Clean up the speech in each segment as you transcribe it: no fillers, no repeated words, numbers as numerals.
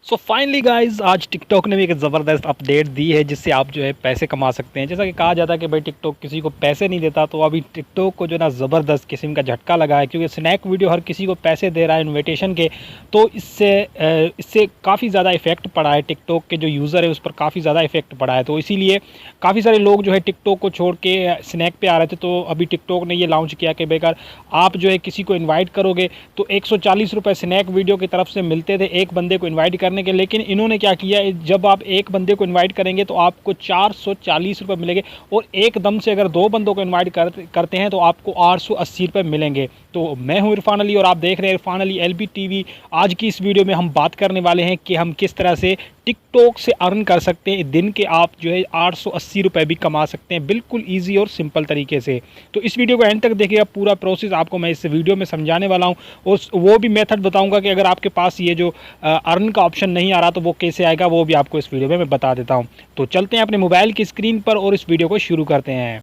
So finally guys आज TikTok ने भी एक ज़बरदस्त अपडेट दी है जिससे आप जो है पैसे कमा सकते हैं। जैसा कि कहा जाता है कि भाई टिकटॉक किसी को पैसे नहीं देता, तो अभी टिकटॉक को जो ना ज़बरदस्त किस्म का झटका लगा है, क्योंकि स्नैक वीडियो हर किसी को पैसे दे रहा है इन्विटेशन के। तो इससे काफ़ी ज़्यादा इफेक्ट पड़ा है, टिकटॉक के जो यूज़र है उस पर काफ़ी ज़्यादा इफेक्ट पड़ा है। तो इसीलिए काफ़ी सारे लोग जो है टिकटॉक को छोड़ के स्नैक पे आ रहे थे। तो अभी टिकटॉक ने ये लॉन्च किया कि बेकार आप जो है किसी को इन्वाइट करोगे तो 140 रुपये स्नैक वीडियो की तरफ से मिलते थे एक बंदे को इन्वाइट करने के। लेकिन इन्होंने क्या किया, जब आप एक बंदे को इनवाइट करेंगे तो आपको 440 रुपये मिलेंगे, और एकदम से अगर दो बंदों को इनवाइट करते हैं तो आपको 880 रुपये मिलेंगे। तो मैं हूं इरफान अली और आप देख रहे हैं इरफान अली एलबी टीवी। आज की इस वीडियो में हम बात करने वाले हैं कि हम किस तरह से टिकटॉक से अर्न कर सकते हैं। दिन के आप जो है 880 रुपये भी कमा सकते हैं, बिल्कुल ईजी और सिंपल तरीके से। तो इस वीडियो को एंड तक देखिएगा, पूरा प्रोसेस आपको मैं इस वीडियो में समझाने वाला हूं, और वो भी मेथड बताऊंगा कि अगर आपके पास ये जो अर्न का ऑप्शन नहीं आ रहा तो वो कैसे आएगा, वो भी आपको इस वीडियो में मैं बता देता हूं। तो चलते हैं अपने मोबाइल की स्क्रीन पर और इस वीडियो को शुरू करते हैं।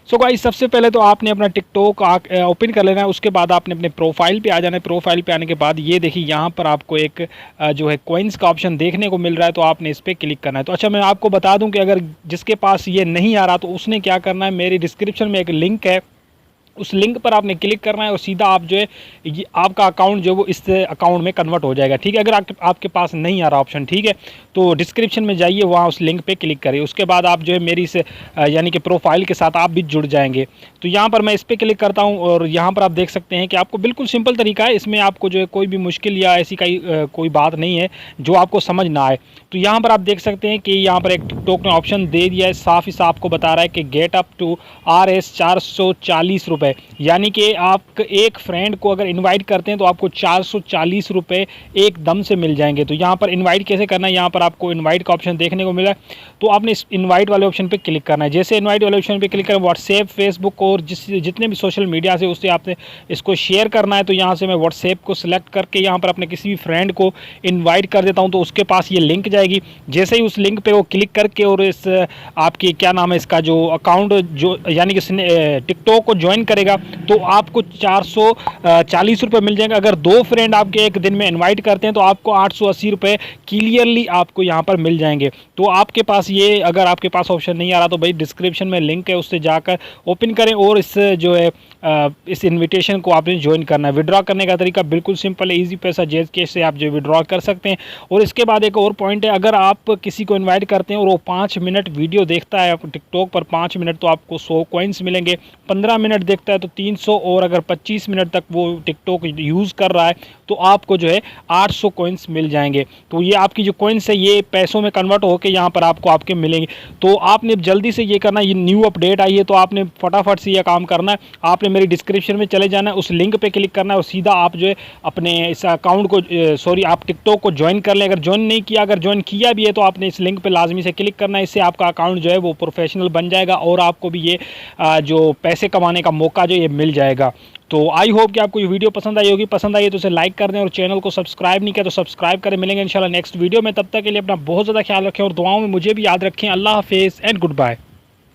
सो गाइस, सबसे पहले तो आपने अपना टिकटॉक ओपन कर लेना है। उसके बाद आपने अपने प्रोफाइल पे आ जाना है। प्रोफाइल पे आने के बाद ये देखिए यहाँ पर आपको एक जो है कॉइन्स का ऑप्शन देखने को मिल रहा है, तो आपने इस पर क्लिक करना है। तो अच्छा, मैं आपको बता दूं कि अगर जिसके पास ये नहीं आ रहा तो उसने क्या करना है, मेरी डिस्क्रिप्शन में एक लिंक है, उस लिंक पर आपने क्लिक करना है और सीधा आप जो है ये आपका अकाउंट जो है वो इस अकाउंट में कन्वर्ट हो जाएगा। ठीक है, अगर आपके पास नहीं आ रहा ऑप्शन, ठीक है, तो डिस्क्रिप्शन में जाइए, वहाँ उस लिंक पे क्लिक करिए। उसके बाद आप जो है मेरी से यानी कि प्रोफाइल के साथ आप भी जुड़ जाएंगे। तो यहाँ पर मैं इस पर क्लिक करता हूँ और यहाँ पर आप देख सकते हैं कि आपको बिल्कुल सिंपल तरीका है, इसमें आपको जो है कोई भी मुश्किल या ऐसी कोई बात नहीं है जो आपको समझ ना आए। तो यहाँ पर आप देख सकते हैं कि यहाँ पर एक टिकटॉक ने ऑप्शन दे दिया है, साफ ही साफ आपको बता रहा है कि गेट अप टू RS 440 रुपये, यानी कि आप एक फ्रेंड को अगर इनवाइट करते हैं तो आपको 440 रुपये एकदम से मिल जाएंगे। तो यहाँ पर इनवाइट कैसे करना है, यहाँ पर आपको इनवाइट का ऑप्शन देखने को मिला है। तो आपने इस इनवाइट वाले ऑप्शन पे क्लिक करना है। जैसे इनवाइट वाले ऑप्शन पे क्लिक करें, व्हाट्सएप, फेसबुक और जितने भी सोशल मीडिया से उससे आपने इसको शेयर करना है। तो यहाँ से मैं व्हाट्सएप को सिलेक्ट करके यहाँ पर अपने किसी भी फ्रेंड को इन्वाइट कर देता हूँ, तो उसके पास ये लिंक जाएगी। जैसे ही उस लिंक पर वो क्लिक करके और इस आपकी क्या नाम है इसका जो अकाउंट जो यानी कि टिकटॉक को ज्वाइन करेगा तो आपको 440 रुपये मिल जाएंगे। अगर दो फ्रेंड आपके एक दिन में इनवाइट करते हैं तो आपको 880 रुपये क्लियरली आपको यहाँ पर मिल जाएंगे। तो आपके पास ये अगर आपके पास ऑप्शन नहीं आ रहा तो भाई डिस्क्रिप्शन में लिंक है, उससे जाकर ओपन करें और इस जो है इस इनविटेशन को आपने ज्वाइन करना है। विड्रॉ करने का तरीका बिल्कुल सिंपल है, ईजी पैसा जेज कैश से आप जो विड्रॉ कर सकते हैं। और इसके बाद एक और पॉइंट है, अगर आप किसी को इन्वाइट करते हैं और वो 5 मिनट वीडियो देखता है टिकटॉक पर 5 मिनट, तो आपको 100 कॉइन्स मिलेंगे। 15 मिनट देखता है तो 300, और अगर 25 मिनट तक वो टिकटॉक यूज़ कर रहा है तो आपको जो है 800 कॉइन्स मिल जाएंगे। तो ये आपकी जो कॉइन्स है ये पैसों में कन्वर्ट होकर यहाँ पर आपको आपके मिलेंगे। तो आपने जल्दी से ये करना, ये न्यू अपडेट आई है तो आपने फटाफट से ये काम करना है। आपने मेरी डिस्क्रिप्शन में चले जाना है, उस लिंक पे क्लिक करना है और सीधा आप जो है अपने इस अकाउंट को आप टिकटॉक को ज्वाइन कर लें। अगर ज्वाइन नहीं किया, अगर ज्वाइन किया भी है तो आपने इस लिंक पर लाजमी से क्लिक करना है। इससे आपका अकाउंट जो है वो प्रोफेशनल बन जाएगा और आपको भी ये जो पैसे कमाने का मौका जो ये मिल जाएगा। तो आई होप कि आपको ये वीडियो पसंद आई होगी। पसंद आई है तो इसे लाइक कर दें और चैनल को सब्सक्राइब नहीं किया तो सब्सक्राइब करें। मिलेंगे इंशाल्लाह नेक्स्ट वीडियो में, तब तक के लिए अपना बहुत ज़्यादा ख्याल रखें और दुआओं में मुझे भी याद रखें। अल्लाह हाफिज़ एंड गुड बाय।